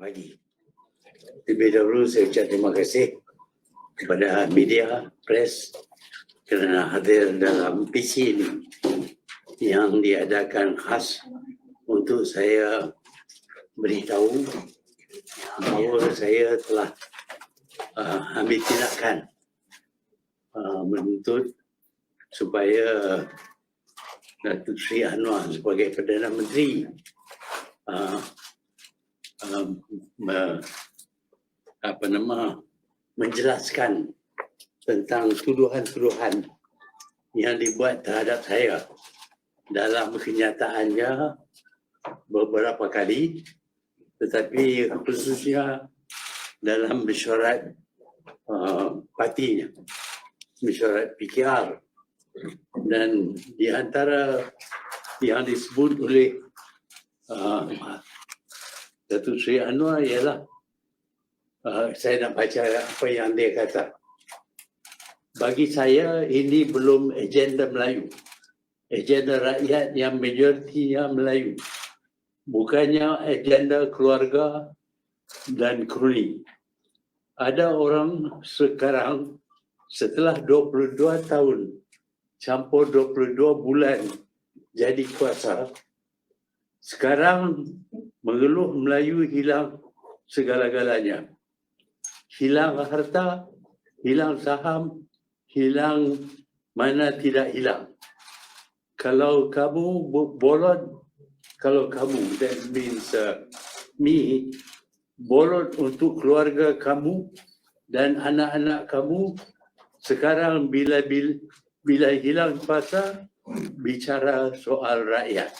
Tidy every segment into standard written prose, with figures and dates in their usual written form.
pagi. Terlebih dahulu saya ucap terima kasih kepada media, pres kerana hadir dalam PC ini yang diadakan khas untuk saya beritahu bahawa saya telah ambil tindakan menuntut supaya Datuk Seri Anwar sebagai Perdana Menteri menjelaskan tentang tuduhan-tuduhan yang dibuat terhadap saya dalam kenyataannya beberapa kali, tetapi khususnya dalam mesyuarat partinya, mesyuarat PKR, dan di antara yang disebut oleh Datuk Seri Anwar ialah saya nak baca apa yang dia kata. Bagi saya ini belum agenda Melayu, agenda rakyat yang majoritinya Melayu, bukannya agenda keluarga dan kroni. Ada orang sekarang setelah 22 tahun campur 22 bulan jadi kuasa, sekarang mengeluh Melayu hilang segala-galanya. Hilang harta, hilang saham, hilang mana tidak hilang. Kalau kamu bolot, kalau kamu, that means me, bolot untuk keluarga kamu dan anak-anak kamu, sekarang bila hilang kuasa, bicara soal rakyat.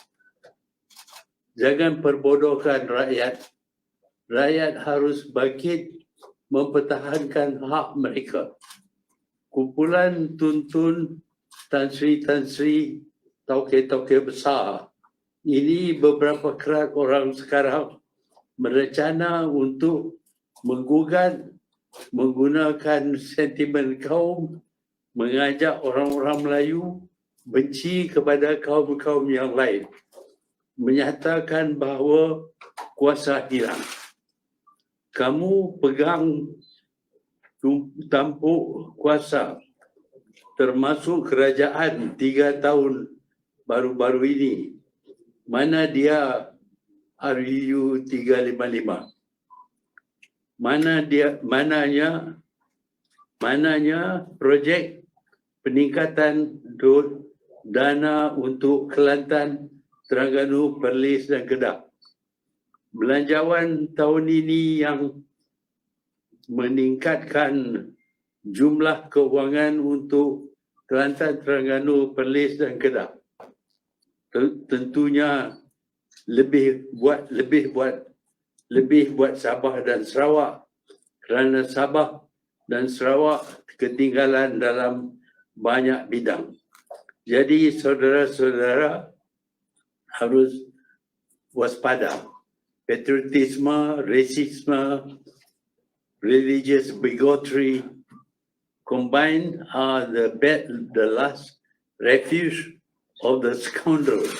Jangan perbodohkan rakyat. Rakyat harus bangkit mempertahankan hak mereka. Kumpulan tuntun Tan Sri, tauke-tauke besar, ini beberapa kerak orang sekarang berencana untuk menggugat, menggunakan sentimen kaum, mengajak orang-orang Melayu benci kepada kaum-kaum yang lain, menyatakan bahawa kuasa hilang. Kamu pegang tampuk kuasa, termasuk kerajaan 3 tahun baru-baru ini. Mana dia RU 355? Mananya projek peningkatan dana untuk Kelantan, Terengganu, Perlis dan Kedah. Belanjawan tahun ini yang meningkatkan jumlah kewangan untuk Kelantan, Terengganu, Perlis dan Kedah. Tentunya lebih buat Sabah dan Sarawak, kerana Sabah dan Sarawak ketinggalan dalam banyak bidang. Jadi saudara-saudara harus waspada. Patriotisme, rasisme, religious bigotry combined are the last refuge of the scoundrels.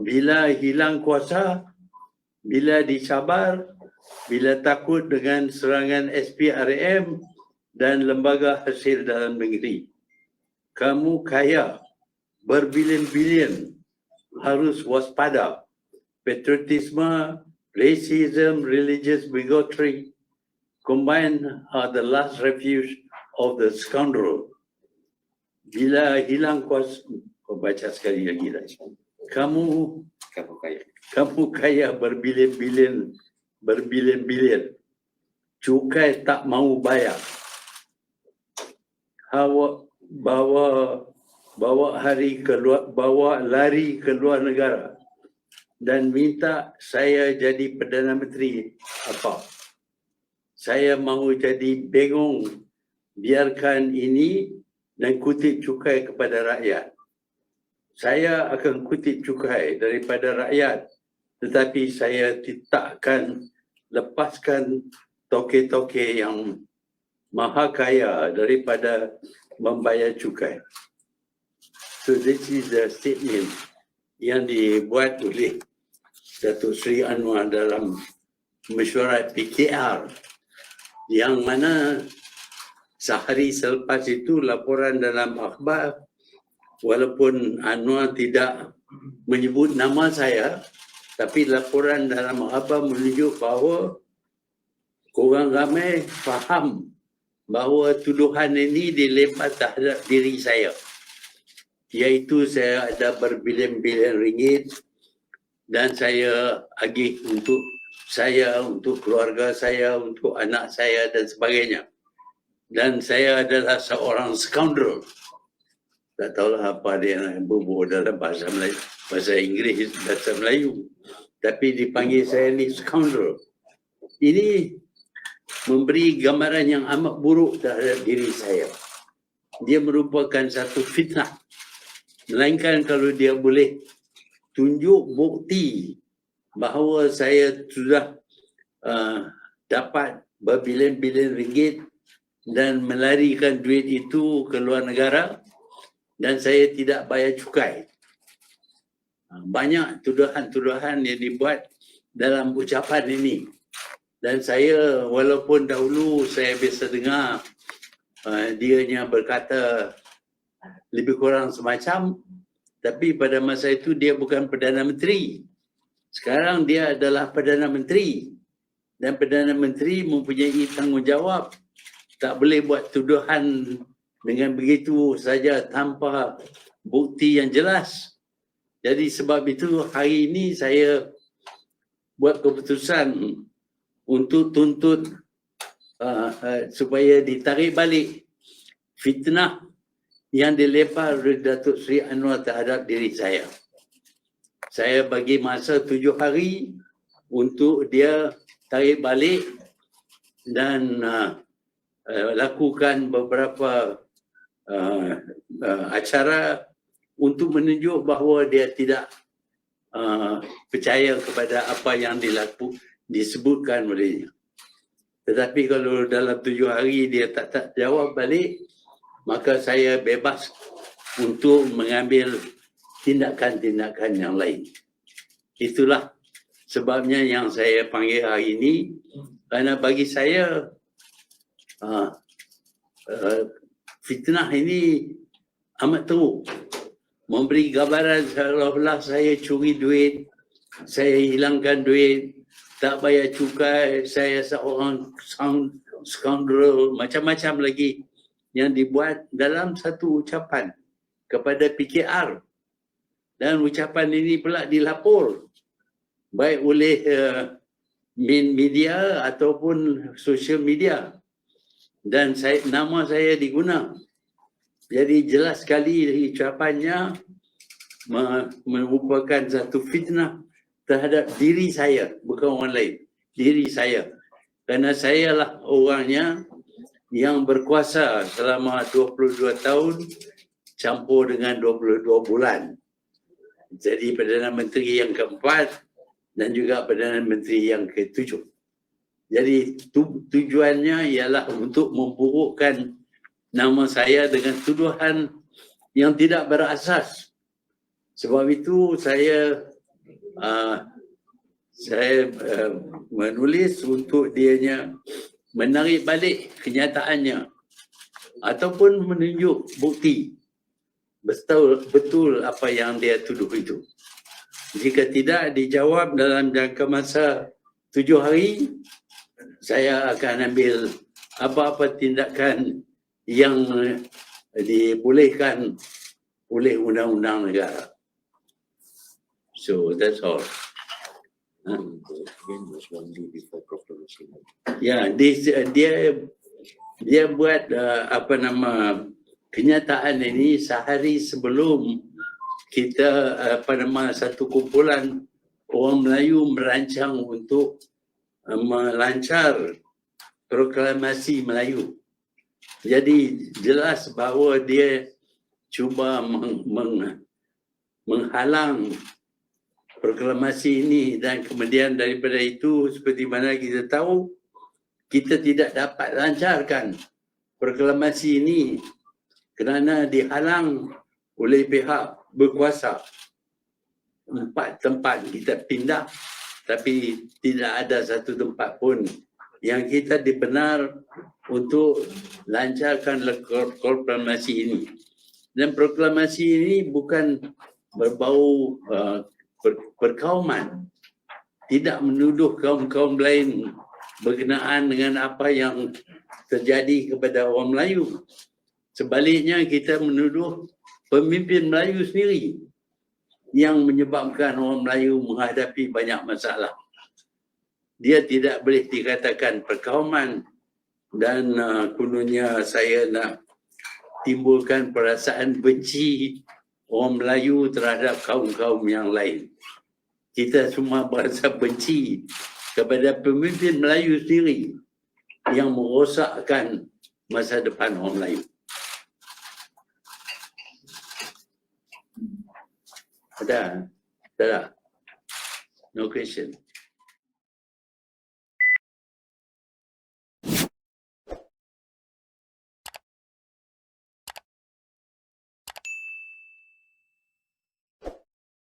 Bila hilang kuasa, bila dicabar, bila takut dengan serangan SPRM dan lembaga hasil dalam negeri. Kamu kaya berbilion-bilion, harus waspada. Patriotisme, racism, religious bigotry combined are the last refuge of the scoundrel. Bila hilang kuasa, baca sekali lagi dah. Kamu kaya berbilion-bilion, cukai tak mau bayar. Bawa lari ke luar negara dan minta saya jadi Perdana Menteri apa? Saya mahu jadi bengong, biarkan ini dan kutip cukai kepada rakyat. Saya akan kutip cukai daripada rakyat, tetapi saya tidak akan lepaskan toke-toke yang maha kaya daripada membayar cukai. So this is the statement yang dibuat oleh Datuk Seri Anwar dalam mesyuarat PKR yang mana sehari selepas itu laporan dalam akhbar, walaupun Anwar tidak menyebut nama saya, tapi laporan dalam akhbar menunjuk bahawa korang ramai faham bahawa tuduhan ini dilempar terhadap diri saya. Iaitu saya ada berbilion-bilion ringgit dan saya agih untuk saya, untuk keluarga saya, untuk anak saya dan sebagainya. Dan saya adalah seorang scoundrel. Tak tahulah apa dia nak berbual dalam bahasa Melayu, bahasa Inggeris, bahasa Melayu. Tapi dipanggil saya ni scoundrel. Ini memberi gambaran yang amat buruk terhadap diri saya. Dia merupakan satu fitnah. Melainkan kalau dia boleh tunjuk bukti bahawa saya sudah dapat berbilion-bilion ringgit dan melarikan duit itu ke luar negara dan saya tidak bayar cukai. Banyak tuduhan-tuduhan yang dibuat dalam ucapan ini. Dan saya walaupun dahulu saya biasa dengar dianya berkata lebih kurang semacam, tapi pada masa itu dia bukan Perdana Menteri. Sekarang dia adalah Perdana Menteri. Dan Perdana Menteri mempunyai tanggungjawab. Tak boleh buat tuduhan dengan begitu saja tanpa bukti yang jelas. Jadi sebab itu hari ini saya buat keputusan untuk tuntut supaya ditarik balik fitnah yang dilempar oleh Datuk Seri Anwar terhadap diri saya. Saya bagi masa 7 hari untuk dia tarik balik dan lakukan beberapa acara untuk menunjuk bahawa dia tidak percaya kepada apa yang disebutkan olehnya. Tetapi kalau dalam 7 hari dia tak jawab balik, maka saya bebas untuk mengambil tindakan-tindakan yang lain. Itulah sebabnya yang saya panggil hari ini, kerana bagi saya fitnah ini amat teruk. Memberi gambaran seolah-olah saya curi duit, saya hilangkan duit, tak bayar cukai, saya seorang scoundrel, macam-macam lagi yang dibuat dalam satu ucapan kepada PKR. Dan ucapan ini pula dilapor baik oleh media ataupun social media. Dan nama saya diguna. Jadi jelas sekali ucapannya merupakan satu fitnah terhadap diri saya, bukan orang lain. Diri saya. Kerana saya lah orangnya yang berkuasa selama 22 tahun campur dengan 22 bulan. Jadi Perdana Menteri yang keempat dan juga Perdana Menteri yang ketujuh. Jadi tujuannya ialah untuk memburukkan nama saya dengan tuduhan yang tidak berasas. Sebab itu saya menulis untuk dianya menarik balik kenyataannya ataupun menunjuk bukti betul apa yang dia tuduh itu. Jika tidak dijawab dalam jangka masa 7 hari, saya akan ambil apa-apa tindakan yang dibolehkan oleh undang-undang negara. So that's all. Ya, dia buat kenyataan ini sehari sebelum kita satu kumpulan orang Melayu merancang untuk melancar proklamasi Melayu. Jadi jelas bahawa dia cuba menghalang proklamasi ini, dan kemudian daripada itu seperti mana kita tahu, kita tidak dapat lancarkan proklamasi ini kerana dihalang oleh pihak berkuasa. 4 tempat kita pindah tapi tidak ada satu tempat pun yang kita dibenar untuk lancarkan proklamasi ini. Dan proklamasi ini bukan berbau perkauman, tidak menuduh kaum-kaum lain berkenaan dengan apa yang terjadi kepada orang Melayu. Sebaliknya kita menuduh pemimpin Melayu sendiri yang menyebabkan orang Melayu menghadapi banyak masalah. Dia tidak boleh dikatakan perkauman dan kononnya saya nak timbulkan perasaan benci orang Melayu terhadap kaum-kaum yang lain. Kita semua berasa benci kepada pemimpin Melayu sendiri yang merosakkan masa depan orang Melayu. Ada? No question.